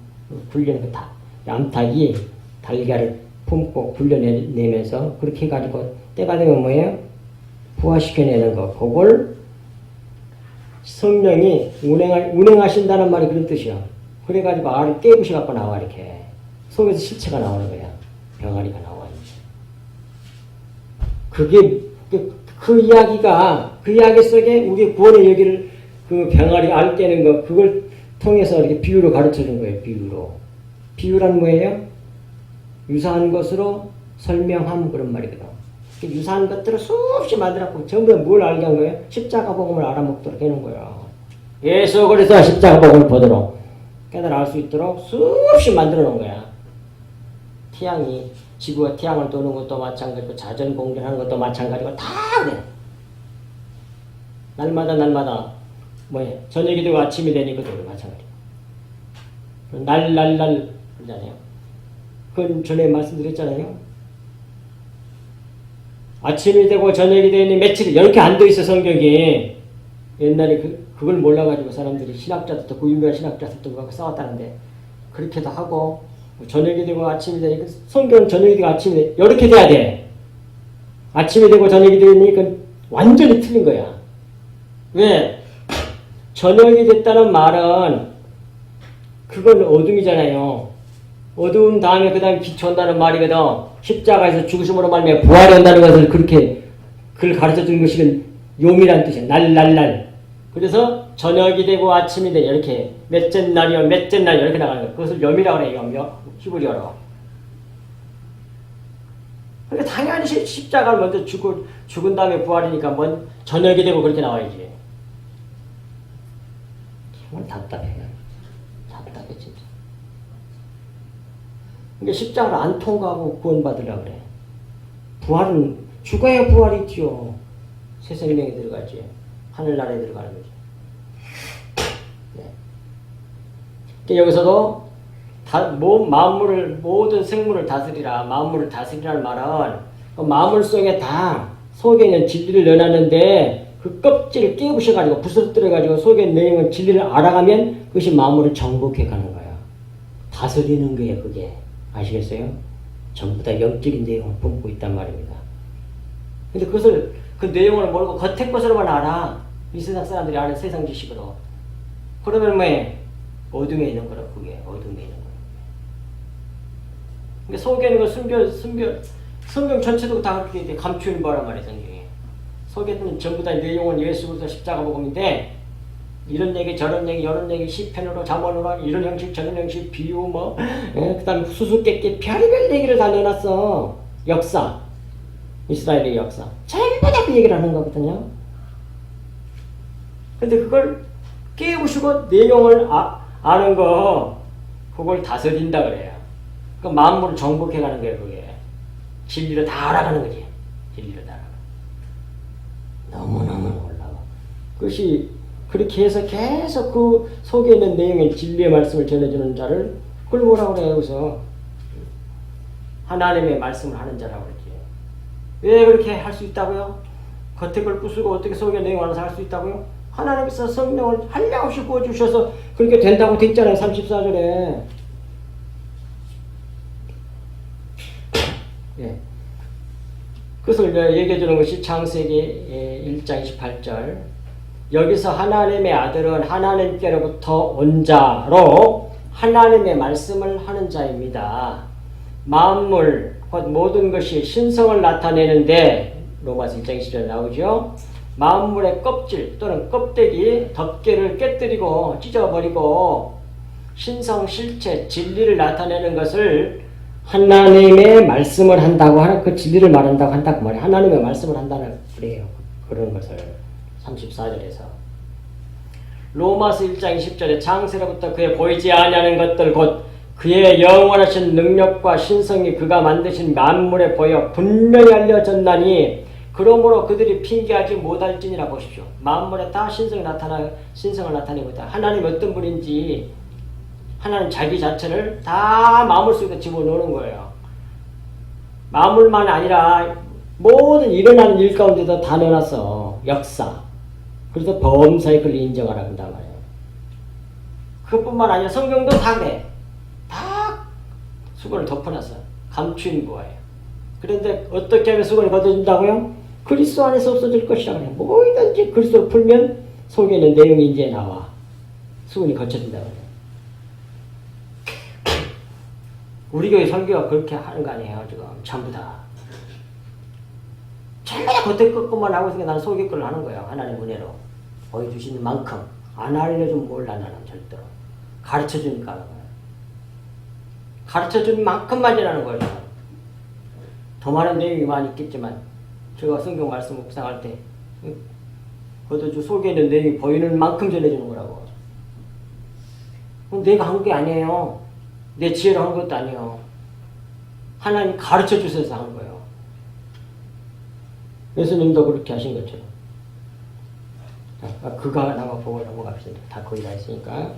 굴려내는 거 다. 암탉이 달걀을 품고 굴려내면서 그렇게 해가지고 때가 되면 뭐예요? 부화시켜내는 거. 그걸 성령이 운행하신다는 말이 그런 뜻이야. 그래가지고 알을 깨부셔갖고 나와, 이렇게. 속에서 실체가 나오는 거야. 병아리가 나와. 그게, 그 이야기 속에 우리 구원의 얘기를, 그 병아리 알 깨는 거, 그걸 통해서 이렇게 비유로 가르쳐 준 거예요, 비유로. 비유란 뭐예요? 유사한 것으로 설명함, 그런 말이거든. 유사한 것들을 수없이 만들었고, 전부 뭘 알게 한 거예요? 십자가 복음을 알아먹도록 해놓은 거예요. 예수 그리스도 십자가 복음을 보도록. 깨달아 알 수 있도록 수없이 만들어 놓은 거야. 태양이, 지구가 태양을 도는 것도 마찬가지고, 자전 공전하는 것도 마찬가지고, 다 그래. 날마다, 뭐예 저녁이 되고 아침이 되니까 도 마찬가지고. 날, 그러잖아요. 그건 전에 말씀드렸잖아요. 아침이 되고 저녁이 되니 며칠, 이렇게 안 돼 있어, 성경이. 옛날에 그걸 몰라가지고 사람들이 신학자들도, 그 유명한 신학자들도 그렇게 싸웠다는데, 그렇게도 하고, 저녁이 되고 아침이 되니까, 성경은 저녁이 되고 아침이 돼. 이렇게 돼야 돼. 아침이 되고 저녁이 되니까 완전히 틀린 거야. 왜? 저녁이 됐다는 말은, 그건 어둠이잖아요. 어두운 다음에 그 다음에 빛이 온다는 말이거든. 십자가에서 죽으심으로 말미암아 부활이 온다는 것을 그렇게, 그걸 가르쳐 주는 것이 요미란 뜻이야. 날. 그래서 저녁이 되고 아침이 돼. 이렇게 몇째 날이요, 몇째 날 이렇게 나가는 거야. 그것을 요미라고 그래. 요미, 히브리어로. 그러니까 당연히 십자가를 먼저 죽은 다음에 부활이니까 저녁이 되고 그렇게 나와야지. 정말 답답해, 진짜. 그러니까 십자가를 안 통과하고 구원받으려고 그래. 부활은 죽어야 부활이 있지요. 새 생명이 들어가지. 하늘나라에 들어가는 거지. 네. 그러니까 여기서도 모든 생물을 다스리라. 만물을 다스리라는 말은 그 마물 속에 다 속에 있는 진리를 넣어놨는데 그 껍질을 깨부셔가지고 부서뜨려가지고 속에 있는 내용은 진리를 알아가면 그것이 만물을 정복해가는 거야. 다스리는 거예요, 그게. 아시겠어요? 전부 다 영적인 내용을 품고 있단 말입니다. 근데 그것을, 그 내용을 모르고 겉에 것으로만 알아. 이 세상 사람들이 아는 세상 지식으로. 그러면 뭐해? 어둠에 있는 거라, 그게. 어둠에 있는 거라. 그러니까 속에 있는 걸 성경 전체도 다 그렇게 감추는 거란 말이에요, 성경이. 속에 있는 전부 다 내용은 예수 그리스도 십자가 복음인데, 이런 얘기 저런 얘기 이런 얘기 시편으로 잠언으로 이런 형식 저런 형식 비유 그 다음에 수수께끼 별의별 얘기를 다 넣어놨어. 역사, 이스라엘의 역사 전부 다 그 얘기를 하는 거거든요. 근데 그걸 깨우시고 내용을 아는 거, 그걸 다스린다 그래요. 그 만물을 정복해가는 거예요. 그게 진리를 다 알아가는 거지. 진리를 다 알아가. 너무너무 놀라워. 그것이 그렇게 해서 계속 그 속에 있는 내용의 진리의 말씀을 전해주는 자를 그걸 뭐라고 그래요? 여기서 하나님의 말씀을 하는 자라고 그러지. 왜 그렇게 할 수 있다고요? 겉에 걸 부수고 어떻게 속에 내용 알아서 할 수 있다고요? 하나님께서 성령을 한량없이 부어주셔서 그렇게 된다고 돼 있잖아요. 34절에. 예. 그것을 얘기해 주는 것이 창세기 1장 28절. 여기서 하나님의 아들은 하나님께로부터 온 자로 하나님의 말씀을 하는 자입니다. 만물, 곧 모든 것이 신성을 나타내는데 로마서 1장 20절에 나오죠. 만물의 껍질 또는 껍데기, 덮개를 깨뜨리고 찢어버리고 신성, 실체, 진리를 나타내는 것을 하나님의 말씀을 한다고 하는 그 진리를 말한다고 한다고 말이에요. 하나님의 말씀을 한다는 그래요. 그런 것을 34절에서 로마서 1장 20절에 창세로부터 그의 보이지 아니하는 것들 곧 그의 영원하신 능력과 신성이 그가 만드신 만물에 보여 분명히 알려졌나니 그러므로 그들이 핑계하지 못할지니라. 보십시오. 만물에 다 신성을 나타내고 있다. 하나님 어떤 분인지 하나님 자기 자체를 다 마음을 속에 집어넣는 거예요. 마음만 아니라 모든 일어나는 일 가운데도 다 넣어놨어. 역사. 그래서 범사에 그걸 인정하라고 한단 말이에요. 그뿐만 아니라 성경도 다 그래. 다 수건을 덮어놨어. 감추인 거예요. 그런데 어떻게 하면 수건이 걷어진다고요? 그리스도 안에서 없어질 것이라 그래요. 뭐든지 그리스도를 풀면 속에 있는 내용이 이제 나와. 수건이 거쳐진다고 그래요. 우리 교회 설교가 그렇게 하는 거 아니에요, 지금. 전부 다. 전부 다 겉에 것만 하고 있으니까 나는 속에 걸로 하는 거예요. 하나님 은혜로. 보여주시는 만큼. 안 알려주면 몰라, 나는 절대로. 가르쳐 주니까 하는 거예요. 가르쳐 준 만큼만 전하는 거예요. 더 많은 내용이 많이 있겠지만, 제가 성경 말씀 묵상할 때, 걷어주 속에 있는 내용이 보이는 만큼 전해주는 거라고. 그럼 내가 한 게 아니에요. 내 지혜로 한 것도 아니에요. 하나님 가르쳐 주셔서 한 거예요. 예수님도 그렇게 하신 것처럼. 자, 그가 나가 보고 넘어갑시다. 다 거의 다 했으니까.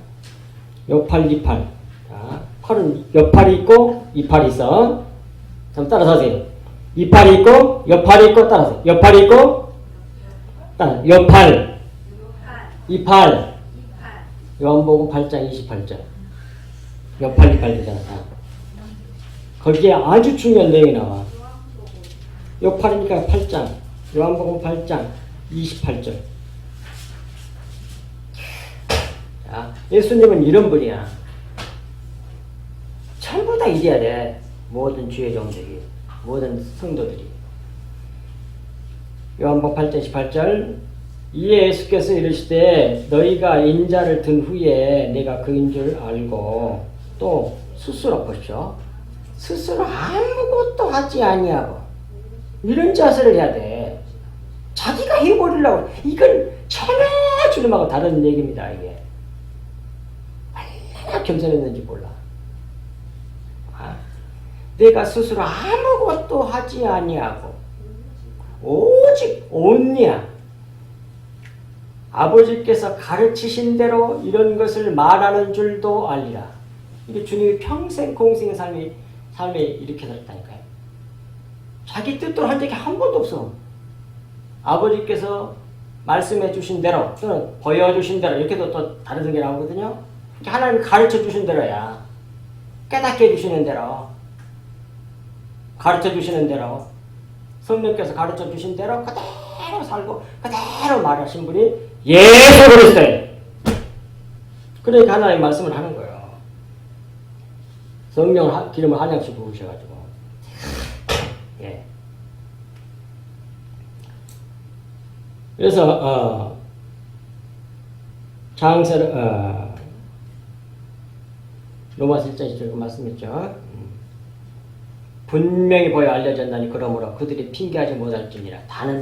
옆팔, 이팔. 자, 팔은 옆팔이 있고, 이팔이 있어. 그럼 따라서 하세요. 이팔이 있고, 옆팔이 있고, 따라서. 옆팔이 있고, 따라서. 옆팔, 이팔. 요한복음 8장 28절. 옆팔, 이팔 되잖아. 거기에 아주 중요한 내용이 나와. 옆팔이니까 8장. 요한복음 8장 28절. 자, 예수님은 이런 분이야. 전부 다 이래야 돼. 모든 주의 종들이, 모든 성도들이. 요한복음 8장 28절. 이에 예수께서 이르시되 너희가 인자를 든 후에 내가 그인 줄 알고 또 스스로 보십시오. 스스로 아무것도 하지 아니하고 이런 자세를 해야 돼. 자기가 해버리려고. 이건 전혀 주님하고 다른 얘기입니다. 이게 얼마나 겸손했는지 몰라. 내가 스스로 아무것도 하지 아니하고 오직 온리야. 아버지께서 가르치신 대로 이런 것을 말하는 줄도 알리라. 이게 주님이 평생 공생의 삶에 이렇게 살았다니까요. 자기 뜻대로 한 적이 한 번도 없어. 아버지께서 말씀해 주신 대로 또는 보여주신 대로 이렇게도 또 다른 성경이 나오거든요. 하나님 가르쳐 주신 대로야. 깨닫게 해주시는 대로, 가르쳐 주시는 대로, 성령께서 가르쳐 주신 대로 그대로 살고 그대로 말하신 분이 예수 그리스도예요. 그러니까 하나님 말씀을 하는 거예요. 성령 기름을 한 양씩 부으셔가지고. 예. 그래서 장세를 로마서 1장 1절 말씀했죠. 분명히 보여 알려졌나니 그러므로 그들이 핑계하지 못할지니라.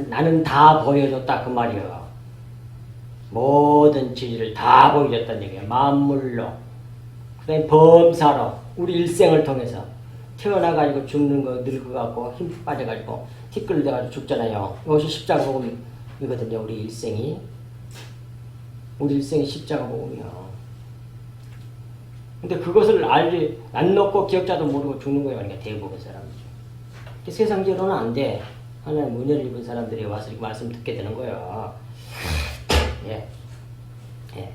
나는 다 보여줬다 그 말이에요. 모든 진리를 다 보여줬다는 얘기예요. 만물로, 그다음에 범사로, 우리 일생을 통해서 태어나가지고 죽는 거 늙어가고 힘 빠져가지고 티끌 돼가지고 죽잖아요. 이것이 십자가 복음이거든요. 우리 일생이. 우리 일생의 십자가 복음이야. 근데 그것을 알지 안 넣고 기억자도 모르고 죽는 거예요. 그러니까 대부분 사람들이. 세상적으로는 안 돼. 하나님 은혜를 입은 사람들이 와서 이렇게 말씀 듣게 되는 거예요. 예. 예.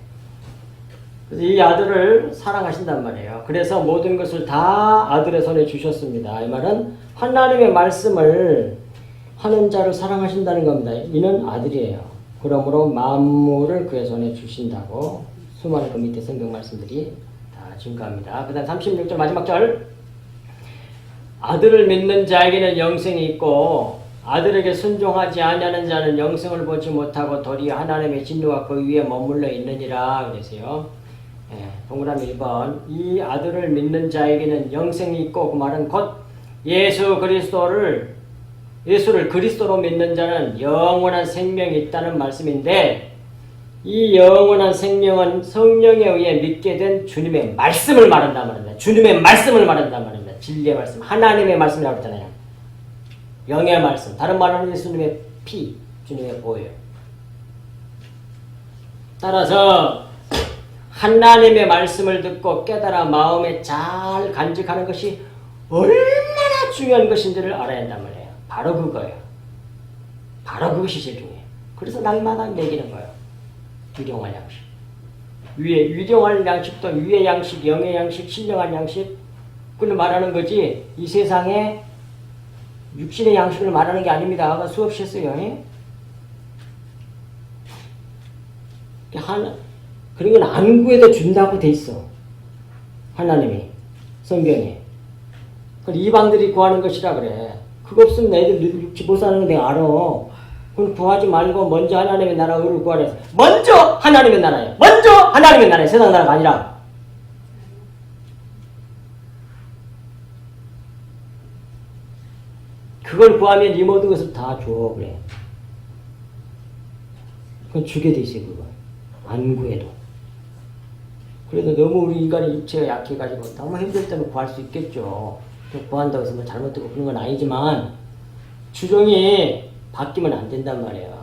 그래서 이 아들을 사랑하신단 말이에요. 그래서 모든 것을 다 아들의 손에 주셨습니다. 이 말은 하나님의 말씀을 하는 자를 사랑하신다는 겁니다. 이는 아들이에요. 그러므로 만물을 그의 손에 주신다고 수많은 그 밑에 성경 말씀들이 다 증거합니다. 그 다음 36절 마지막 절. 아들을 믿는 자에게는 영생이 있고 아들에게 순종하지 아니하는 자는 영생을 보지 못하고 도리어 하나님의 진노가 그 위에 머물러 있느니라 그러세요. 예, 동그라미 1번. 이 아들을 믿는 자에게는 영생이 있고 그 말은 곧 예수를 그리스도로 믿는 자는 영원한 생명이 있다는 말씀인데 이 영원한 생명은 성령에 의해 믿게 된 주님의 말씀을 말한단 말입니다. 주님의 말씀을 말한단 말입니다. 진리의 말씀, 하나님의 말씀이라고 했잖아요. 영의 말씀, 다른 말로는 예수님의 피, 주님의 보혈. 따라서 하나님의 말씀을 듣고 깨달아 마음에 잘 간직하는 것이 얼마나 중요한 것인지를 알아야 한단 말이에요. 바로 그거예요. 바로 그것이 제일 중요해요. 그래서 날마다 먹이는 거예요. 유령할 양식. 유령할 양식도 위의 양식, 영의 양식, 신령한 양식 그걸 말하는 거지 이 세상에 육신의 양식을 말하는 게 아닙니다. 아까 수없이 했어요. 그런 건 안 구해도 준다고 돼 있어. 하나님이 성경에. 그걸 이방들이 구하는 것이라 그래. 그거 없으면 애들 육지 못 사는 거 내가 알아. 그럼 구하지 말고 먼저 하나님의 나라 의를 구하라. 먼저 하나님의 나라예요. 먼저 하나님의 나라예요. 세상 나라가 아니라. 그걸 구하면 이 모든 것을 다 줘. 그래. 그건 주게 돼 있어요. 그거. 안 구해도. 그래도 너무 우리 인간의 육체가 약해가지고 너무 힘들 때는 구할 수 있겠죠. 구한다고 해서 뭐 잘못되고 그런 건 아니지만 주종이 바뀌면 안 된단 말이에요.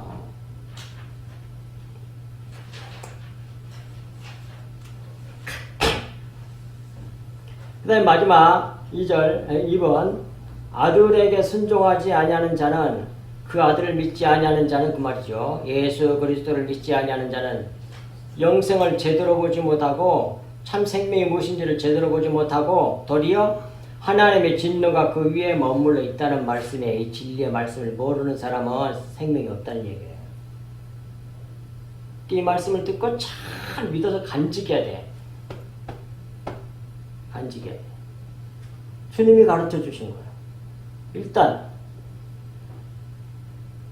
그 다음에 마지막 2번 아들에게 순종하지 아니하는 자는 그 아들을 믿지 아니하는 자는 그 말이죠. 예수 그리스도를 믿지 아니하는 자는 영생을 제대로 보지 못하고 참 생명이 무엇인지를 제대로 보지 못하고 도리어 하나님의 진노가 그 위에 머물러 있다는 말씀에 이 진리의 말씀을 모르는 사람은 생명이 없다는 얘기예요. 이 말씀을 듣고 잘 믿어서 간직해야 돼. 간직해야 돼. 주님이 가르쳐 주신 거예요. 일단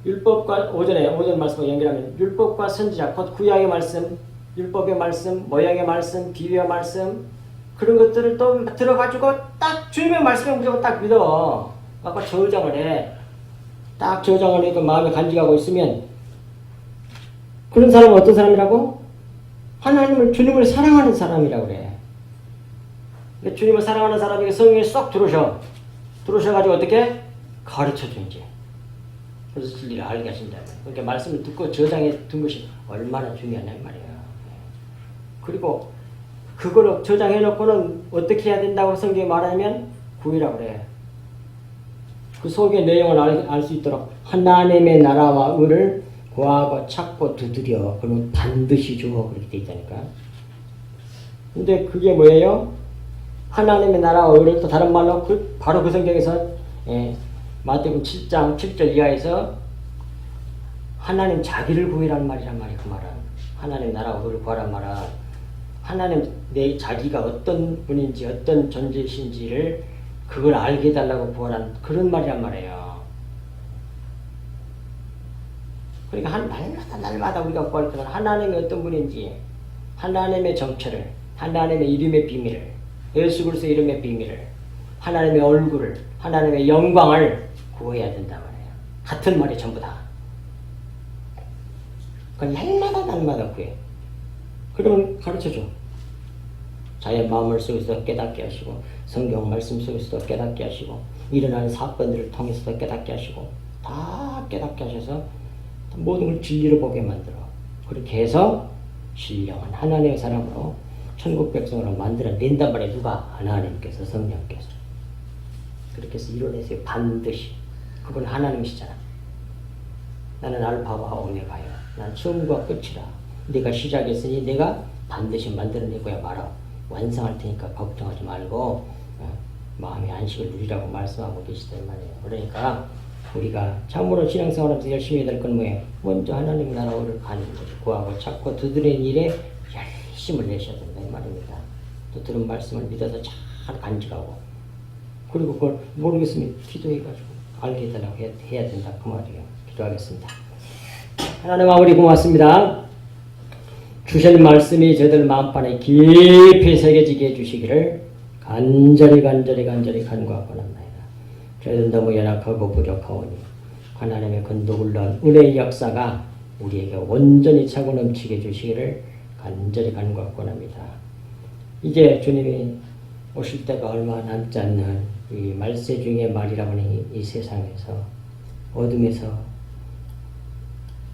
율법과 오전 말씀과 연결하면 율법과 선지자 곧 구약의 말씀, 율법의 말씀, 모양의 말씀, 비유의 말씀 그런 것들을 또 들어가지고 딱 주님의 말씀에 무조건 딱 믿어. 아까 저장을 해. 딱 저장을 해서 마음에 간직하고 있으면 그런 사람은 어떤 사람이라고? 하나님을 주님을 사랑하는 사람이라고 그래. 근데 주님을 사랑하는 사람에게 성령이 쏙 들어오셔가지고 어떻게? 가르쳐줘 이제. 그래서 진리를 알게 하신다. 그러니까 말씀을 듣고 저장해 둔 것이 얼마나 중요하냔 말이에요. 그리고 그걸 저장해 놓고는 어떻게 해야 된다고 성경이 말하면 구이라고 그래. 그 속의 내용을 알 수 있도록 하나님의 나라와 의를 구하고 찾고 두드려. 그러면 반드시 줘. 그렇게 돼 있다니까. 근데 그게 뭐예요? 하나님의 나라와 의를 또 다른 말로 바로 그 성경에서 마태복음 7장 7절 이하에서 하나님 자기를 구해라는 말이란 말이에요. 그 말은 하나님 나라와 의를 구하란 말은 하나님 내 자기가 어떤 분인지 어떤 존재이신지를 그걸 알게 해달라고 구하라는 그런 말이란 말이에요. 그러니까 날마다 우리가 구할 때는 하나님이 어떤 분인지 하나님의 정체를 하나님의 이름의 비밀을 예수 그리스도 이름의 비밀을 하나님의 얼굴을 하나님의 영광을 구해야 된단 말이에요. 같은 말이 전부 다. 그러니까 날마다 구해. 그러면 가르쳐줘. 자의 마음을 속에서 깨닫게 하시고 성경 말씀 속에서도 깨닫게 하시고 일어나는 사건들을 통해서도 깨닫게 하시고 다 깨닫게 하셔서 모든 걸 진리로 보게 만들어. 그렇게 해서 신령한 하나님의 사람으로 천국 백성으로 만들어낸단 말이에요. 누가? 하나님께서, 성령께서. 그렇게 해서 이뤄내세요. 반드시. 그건 하나님이시잖아. 나는 알파와 오메가요. 난 처음과 끝이라. 내가 시작했으니 내가 반드시 만들어낼 거야 말아. 완성할 테니까 걱정하지 말고 마음의 안식을 누리라고 말씀하고 계시단 말이에요. 그러니까 우리가 참으로 신앙생활하면서 열심히 해야 될 건 뭐예요? 먼저 하나님 나라를 가는 거죠. 구하고 찾고 두드리는 일에 열심을 내셔야 된다 이 말입니다. 또 들은 말씀을 믿어서 잘 간직하고 그리고 그걸 모르겠으면 기도해가지고 알게 해달라고 해야 된다 그 말이에요. 기도하겠습니다. 하나님 아버지 고맙습니다. 주신 말씀이 저들 마음판에 깊이 새겨지게 해주시기를 간절히 간구하고는 저희는 너무 연약하고 부족하오니 하나님의 근독을 넣은 은혜의 역사가 우리에게 온전히 차고 넘치게 해주시기를 간절히 간구하곤 합니다. 이제 주님이 오실 때가 얼마 남지 않는 이 말세 중의 말이라고 하는 이 세상에서 어둠에서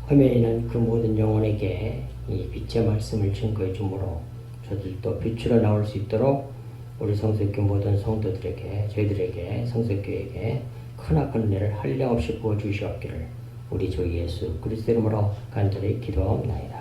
화면에 있는 그 모든 영혼에게 이 빛의 말씀을 증거해 주므로 저들도 빛으로 나올 수 있도록 우리 성서교회 모든 성도들에게 저희들에게 성서교회에게 크나큰 은혜를 한량없이 부어주시옵기를 우리 주 예수 그리스도 이름으로 간절히 기도하옵나이다.